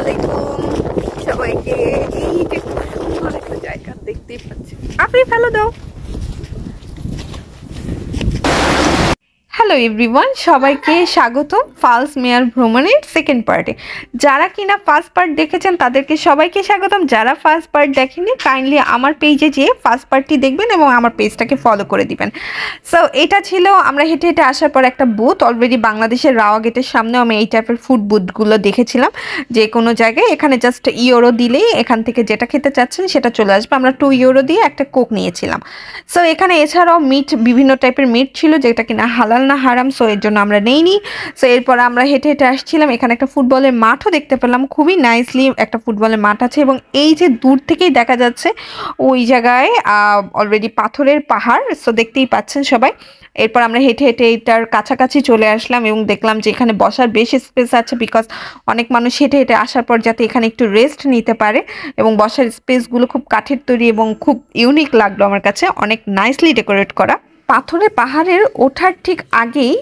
আলাইকুম সবাইকে। এই যে সুন্দর একটা জায়গা দেখতেই পাচ্ছি। আপনি ফেলো দাও। হ্যালো এভরিওয়ান, সবাইকে স্বাগতম ফালস মেয়ার ভ্রমণের সেকেন্ড পার্টে। যারা কিনা ফার্স্ট পার্ট দেখেছেন তাদেরকে সবাইকে স্বাগতম। যারা ফার্স্ট পার্ট দেখেননি কাইন্ডলি আমার পেজে যেয়ে ফার্স্ট পার্টটি দেখবেন এবং আমার পেজটাকে ফলো করে দিবেন। সো এটা ছিল আমরা হেঁটে হেঁটে আসার পর একটা বুথ। অলরেডি বাংলাদেশের রাওয়া গেটের সামনেও আমি এই টাইপের ফুড বুথগুলো দেখেছিলাম, যে কোনো জায়গায় এখানে জাস্ট ইউরো দিলেই এখান থেকে যেটা খেতে চাচ্ছেন সেটা চলে আসবে। আমরা 2 ইউরো দিয়ে একটা কোক নিয়েছিলাম। সো এখানে এছাড়াও মিট, বিভিন্ন টাইপের মিট ছিল যেটা কিনা হালাল না হারাম, সো এর জন্য আমরা নেইনি। সো এরপর আমরা হেঁটে হেঁটে আসছিলাম, এখানে একটা ফুটবলের মাঠও দেখতে পেলাম। খুবই নাইসলি একটা ফুটবলের মাঠ আছে এবং এই যে দূর থেকেই দেখা যাচ্ছে ওই জায়গায় অলরেডি পাথরের পাহাড়। সো দেখতেই পাচ্ছেন সবাই। এরপর আমরা হেঁটে হেঁটে এটার কাছাকাছি চলে আসলাম এবং দেখলাম যে এখানে বসার বেশ স্পেস আছে, বিকজ অনেক মানুষ হেঁটে হেঁটে আসার পর যাতে এখানে একটু রেস্ট নিতে পারে। এবং বসার স্পেসগুলো খুব কাঠের তৈরি এবং খুব ইউনিক লাগলো আমার কাছে, অনেক নাইসলি ডেকোরেট করা। পাথরের পাহাড়ের ওঠার ঠিক আগেই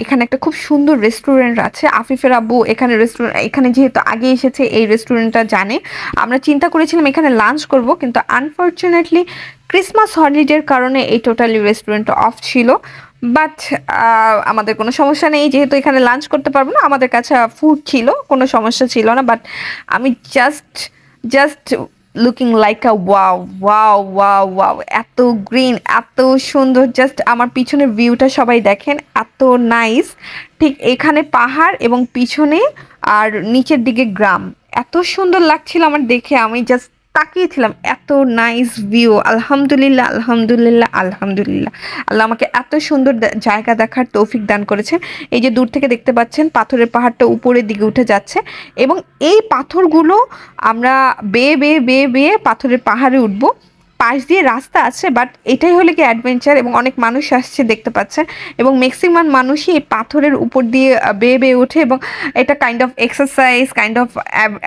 এখানে একটা খুব সুন্দর রেস্টুরেন্ট আছে। আফিফের আব্বু এখানে যেহেতু আগে এসেছে এই রেস্টুরেন্টটা জানে। আমরা চিন্তা করেছিলাম এখানে লাঞ্চ করব, কিন্তু আনফর্চুনেটলি ক্রিসমাস হলিডের কারণে এই টোটালি রেস্টুরেন্টটা অফ ছিল। বাট আমাদের কোনো সমস্যা নেই, যেহেতু এখানে লাঞ্চ করতে পারবো না, আমাদের কাছে ফুড ছিল, কোনো সমস্যা ছিল না। বাট আমি জাস্ট লুকিং লাইক আ ওয়াও ওয়াও ওয়াও ওয়াও, এত গ্রিন, এত সুন্দর। জাস্ট আমার পিছনের ভিউটা সবাই দেখেন, এত নাইস। ঠিক এখানে পাহাড় এবং পিছনে আর নিচের দিকে গ্রাম, এত সুন্দর লাগছিল আমার দেখে। আমি জাস্ট তাকিয়েছিলাম, এত নাইস ভিউ। আলহামদুলিল্লাহ আলহামদুলিল্লাহ আলহামদুলিল্লাহ, আল্লাহ আমাকে এত সুন্দর জায়গা দেখার তৌফিক দান করেছেন। এই যে দূর থেকে দেখতে পাচ্ছেন পাথরের পাহাড়টা উপরের দিকে উঠে যাচ্ছে এবং এই পাথরগুলো আমরা বেয়ে বেয়ে বেয়ে বেয়ে পাথরের পাহাড়ে উঠবো। পাশ দিয়ে রাস্তা আছে, বাট এটাই হলে কি অ্যাডভেঞ্চার, এবং অনেক মানুষ আসছে দেখতে পাচ্ছেন। এবং ম্যাক্সিমাম মানুষই এই পাথরের উপর দিয়ে বেয়ে বেয়ে ওঠে এবং এটা kind of exercise, kind of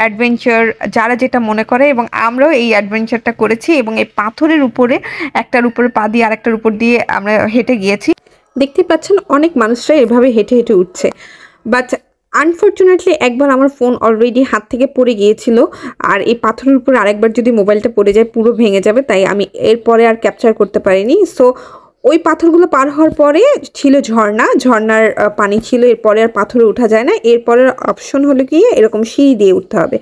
adventure, যারা যেটা মনে করে। এবং আমরাও এই অ্যাডভেঞ্চারটা করেছি এবং এই পাথরের উপরে একটার উপরে পা দিয়ে আরেকটার উপর দিয়ে আমরা হেঁটে গিয়েছি। দেখতেই পাচ্ছেন অনেক মানুষরা এভাবে হেঁটে হেঁটে উঠছে। বাট আনফর্চুনেটলি একবার আমার ফোন অলরেডি হাত থেকে পড়ে গিয়েছিল, আর এই পাথরের উপর আরেকবার যদি মোবাইলটা পড়ে যায় পুরো ভেঙে যাবে, তাই আমি এরপরে আর ক্যাপচার করতে পারিনি। সো ওই পাথরগুলো পার হওয়ার পরে ছিল ঝর্ণার পানি ছিল, এরপরে আর পাথরে ওঠা যায় না। এরপরের অপশন হলো কি এরকম সিঁড়ি দিয়ে উঠতে হবে।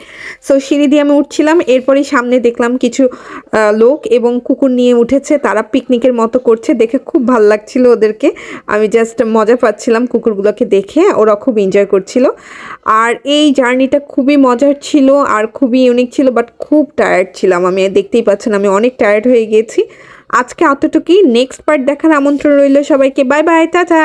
সো সিঁড়ি দিয়ে আমি উঠছিলাম, এরপরে সামনে দেখলাম কিছু লোক এবং কুকুর নিয়ে উঠেছে, তারা পিকনিকের মতো করছে, দেখে খুব ভালো লাগছিল ওদেরকে। আমি জাস্ট মজা পাচ্ছিলাম কুকুরগুলোকে দেখে, ওরা খুব এনজয় করছিল। আর এই জার্নিটা খুবই মজার ছিল আর খুবই ইউনিক ছিল, বাট খুব টায়ার্ড ছিলাম আমি। দেখতেই পাচ্ছেন আমি অনেক টায়ার্ড হয়ে গিয়েছি। আজকে এতটুকুই, নেক্সট পার্ট দেখার আমন্ত্রণ রইল সবাইকে। Bye bye, tata.